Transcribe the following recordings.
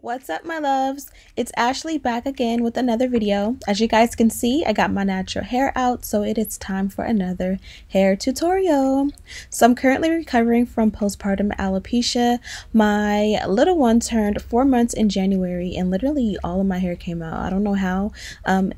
What's up, my loves? It's Ashley back again with another video. As you guys can see, I got my natural hair out, so it is time for another hair tutorial. So I'm currently recovering from postpartum alopecia. My little one turned 4 months in January and literally all of my hair came out. I don't know how.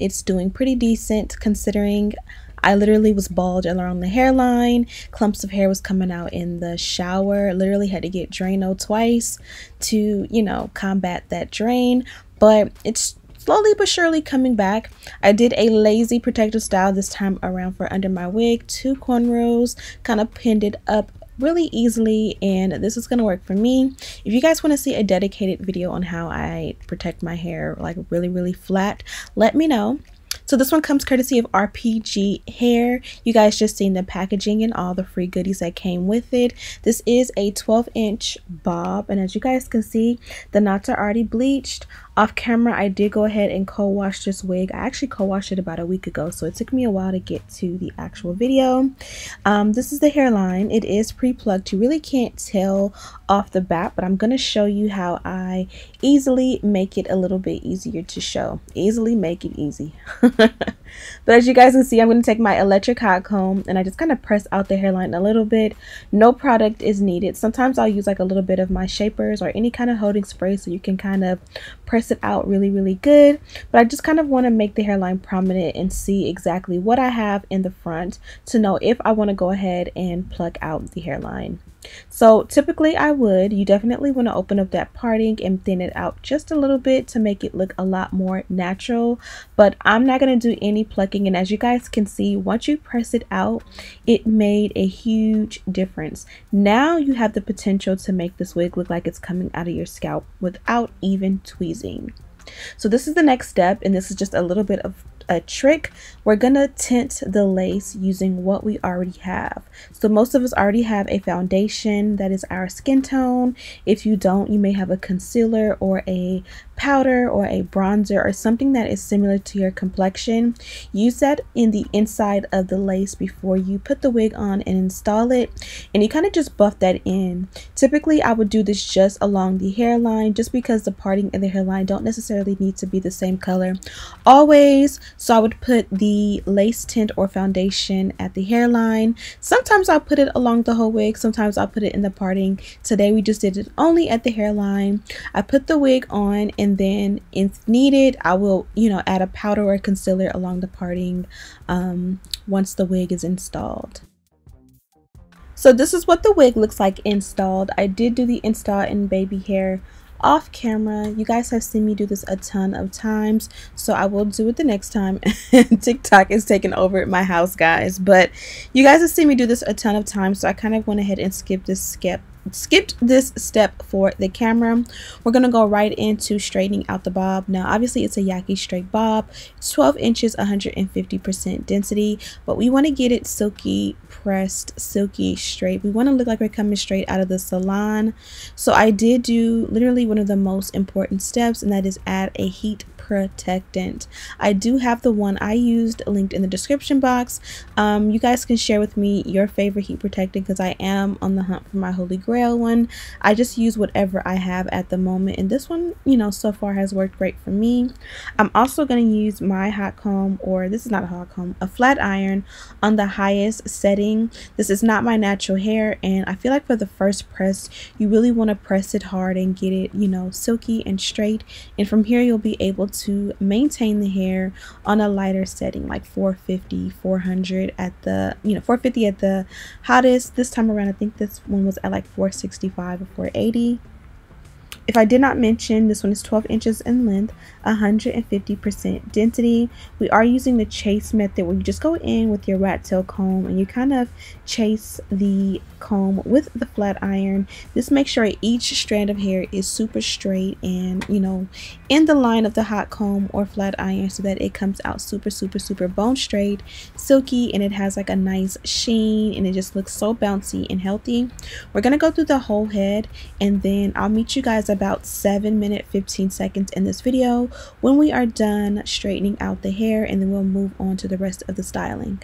It's doing pretty decent considering I literally was bald around the hairline. Clumps of hair was coming out in the shower. Literally had to get Drano twice to, combat that drain. But it's slowly but surely coming back. I did a lazy protective style this time around for under my wig. 2 cornrows, kind of pinned it up really easily, and this is going to work for me. If you guys want to see a dedicated video on how I protect my hair like really flat, let me know. So this one comes courtesy of RPG Hair. You guys just seen the packaging and all the free goodies that came with it. This is a 12-inch bob, and as you guys can see, the knots are already bleached. Off camera, I did go ahead and co-wash this wig. I actually co-washed it about a week ago, so it took me a while to get to the actual video. This is the hairline. It is pre-plucked. You really can't tell off the bat, but I'm going to show you how I easily make it a little bit easier to show. Easily make it easy. But as you guys can see, I'm going to take my electric hot comb and I just kind of press out the hairline a little bit. No product is needed. Sometimes I'll use like a little bit of my shapers or any kind of holding spray so you can kind of press it out really good. But I just kind of want to make the hairline prominent and see exactly what I have in the front to know if I want to go ahead and pluck out the hairline. So typically you definitely want to open up that parting and thin it out just a little bit to make it look a lot more natural, but I'm not going to do any plucking. And as you guys can see, once you press it out, it made a huge difference. Now you have the potential to make this wig look like it's coming out of your scalp without even tweezing. So this is the next step, and this is just a little bit of a trick. We're gonna tint the lace using what we already have. So most of us already have a foundation that is our skin tone. If you don't, you may have a concealer or a powder or a bronzer or something that is similar to your complexion. Use that in the inside of the lace before you put the wig on and install it, and you kind of just buff that in. Typically I would do this just along the hairline, just because the parting of the hairline don't necessarily need to be the same color always. So I would put the lace tint or foundation at the hairline. Sometimes I'll put it along the whole wig, sometimes I'll put it in the parting. Today we just did it only at the hairline. I put the wig on, and then if needed, I will add a powder or a concealer along the parting once the wig is installed. So this is what the wig looks like installed. I did do the install in baby hair off camera. You guys have seen me do this a ton of times, so I will do it the next time. TikTok is taking over at my house, guys, but you guys have seen me do this a ton of times, so I kind of went ahead and skipped this step for the camera. We're gonna go right into straightening out the bob. Now obviously it's a Yaki straight bob. It's 12 inches, 150% density, but we want to get it silky pressed, silky straight. We want to look like we're coming straight out of the salon. So I did do literally one of the most important steps, and that is add a heat protectant. I do have the one I used linked in the description box. You guys can share with me your favorite heat protectant, because I am on the hunt for my holy grail one. I just use whatever I have at the moment, and this one so far has worked great for me. I'm also going to use my hot comb, or this is not a hot comb, a flat iron, on the highest setting. This is not my natural hair, and I feel like for the first press you really want to press it hard and get it silky and straight, and from here you'll be able to maintain the hair on a lighter setting, like 450, 400 at the 450 at the hottest. This time around I think this one was at like 465 or 480. If I did not mention, this one is 12 inches in length, 150% density. We are using the chase method, where you just go in with your rat tail comb and you kind of chase the comb with the flat iron. This makes sure each strand of hair is super straight and in the line of the hot comb or flat iron, so that it comes out super bone straight, silky, and it has like a nice sheen, and it just looks so bouncy and healthy. We're gonna go through the whole head, and then I'll meet you guys about 7 minutes 15 seconds in this video when we are done straightening out the hair, and then we'll move on to the rest of the styling.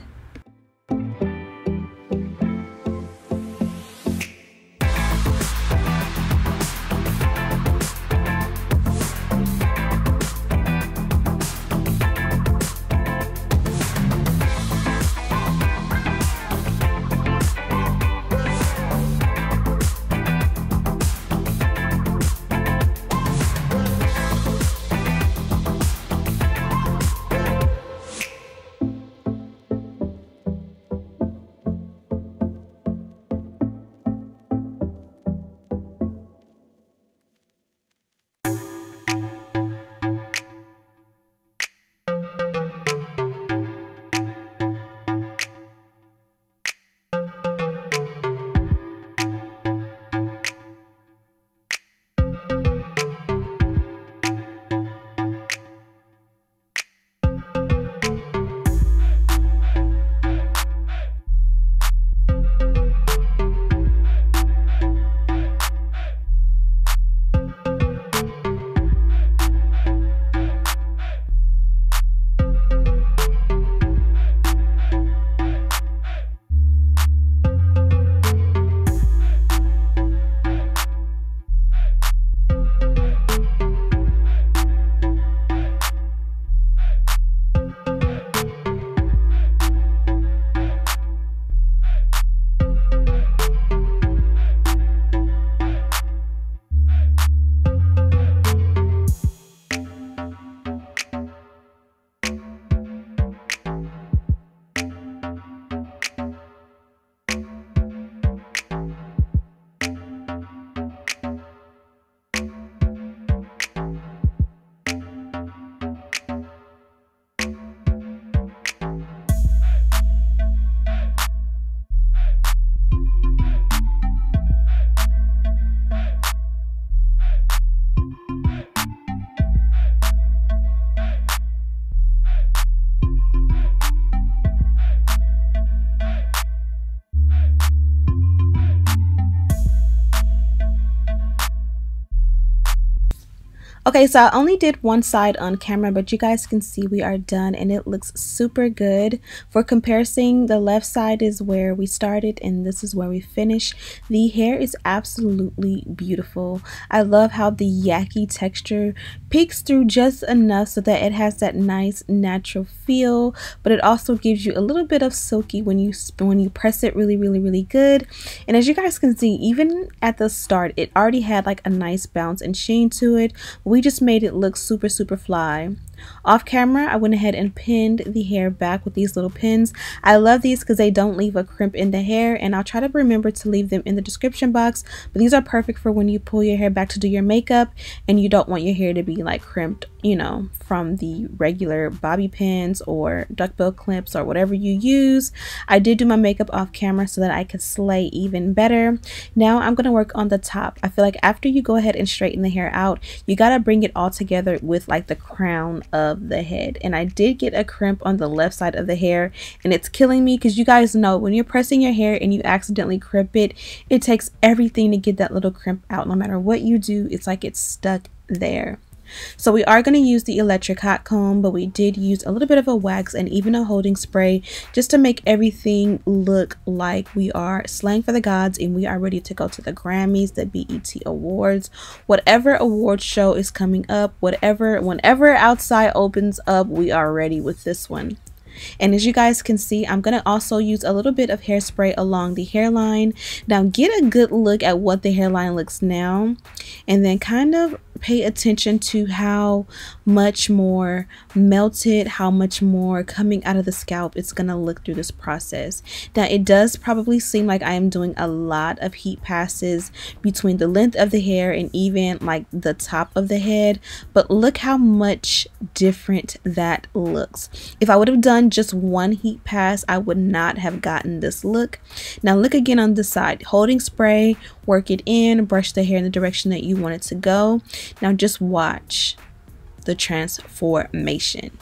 Okay, so I only did one side on camera, but you guys can see we are done and it looks super good. For comparison, the left side is where we started and this is where we finished. The hair is absolutely beautiful. I love how the Yaki texture peeks through just enough so that it has that nice natural feel, but it also gives you a little bit of silky when you press it really good. And as you guys can see, even at the start, it already had like a nice bounce and sheen to it. We just made it look super fly. Off camera, I went ahead and pinned the hair back with these little pins. I love these because they don't leave a crimp in the hair, and I'll try to remember to leave them in the description box, but these are perfect for when you pull your hair back to do your makeup and you don't want your hair to be like crimped, you know, from the regular bobby pins or duckbill clips or whatever you use. I did do my makeup off camera so that I could slay even better. Now I'm going to work on the top. I feel like after you go ahead and straighten the hair out, you got to bring it all together with like the crown of the head. And I did get a crimp on the left side of the hair, and it's killing me because you guys know when you're pressing your hair and you accidentally crimp it, it takes everything to get that little crimp out. No matter what you do, it's like it's stuck there. So we are going to use the electric hot comb, but we did use a little bit of a wax and even a holding spray just to make everything look like we are slaying for the gods and we are ready to go to the Grammys, the BET Awards, whatever award show is coming up, whenever outside opens up, we are ready with this one. And as you guys can see, I'm going to also use a little bit of hairspray along the hairline. Now get a good look at what the hairline looks now, and then kind of pay attention to how much more melted, how much more coming out of the scalp it's going to look through this process. Now it does probably seem like I am doing a lot of heat passes between the length of the hair and even like the top of the head, but look how much different that looks. If I would have done just one heat pass, I would not have gotten this look. Now look again on the side, holding spray, work it in, brush the hair in the direction that you want it to go. Now just watch the transformation.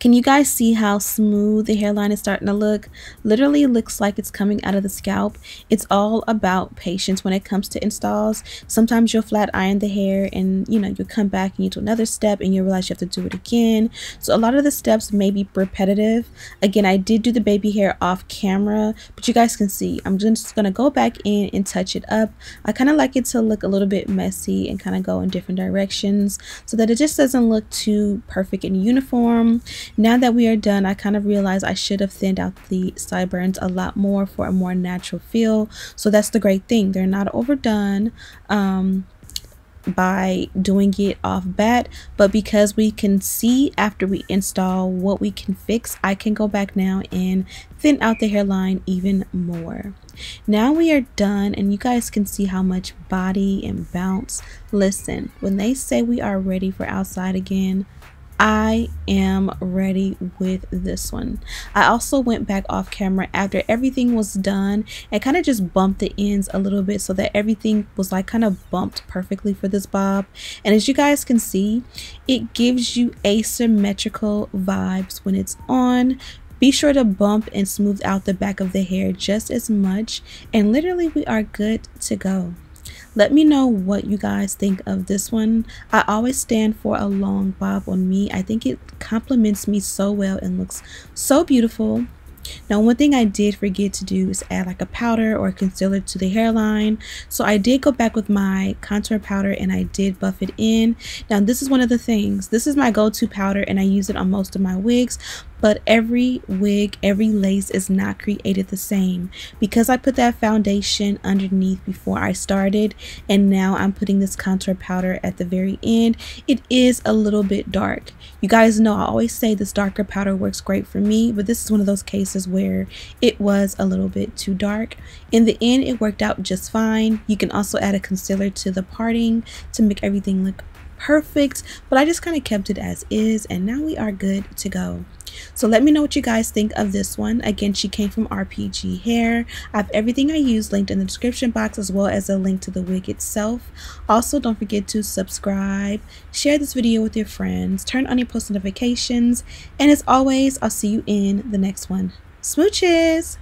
Can you guys see how smooth the hairline is starting to look? Literally looks like it's coming out of the scalp. It's all about patience when it comes to installs. Sometimes you'll flat iron the hair and you know you'll come back and you do another step and you realize you have to do it again. So a lot of the steps may be repetitive. Again, I did do the baby hair off camera, but you guys can see I'm just gonna go back in and touch it up. I kind of like it to look a little bit messy and kind of go in different directions so that it just doesn't look too perfect and uniform. Now that we are done, I kind of realized I should have thinned out the sideburns a lot more for a more natural feel. So that's the great thing. They're not overdone by doing it off bat, but because we can see after we install what we can fix, I can go back now and thin out the hairline even more. Now we are done and you guys can see how much body and bounce. Listen, when they say we are ready for outside again, I am ready with this one. I also went back off camera after everything was done and kind of just bumped the ends a little bit so that everything was like kind of bumped perfectly for this bob. And as you guys can see, it gives you asymmetrical vibes when it's on. Be sure to bump and smooth out the back of the hair just as much, and literally we are good to go. Let me know what you guys think of this one. I always stand for a long bob on me. I think it complements me so well and looks so beautiful. Now one thing I did forget to do is add like a powder or concealer to the hairline. So I did go back with my contour powder and I did buff it in. Now this is one of the things. This is my go-to powder and I use it on most of my wigs. But every wig, every lace is not created the same. Because I put that foundation underneath before I started and now I'm putting this contour powder at the very end, it is a little bit dark. You guys know I always say this darker powder works great for me, but this is one of those cases where it was a little bit too dark. In the end, it worked out just fine. You can also add a concealer to the parting to make everything look perfect, but I just kind of kept it as is and now we are good to go. So let me know what you guys think of this one. Again, she came from RPG Hair. I have everything I use linked in the description box as well as a link to the wig itself. Also, don't forget to subscribe, share this video with your friends, turn on your post notifications, and as always, I'll see you in the next one. Smooches!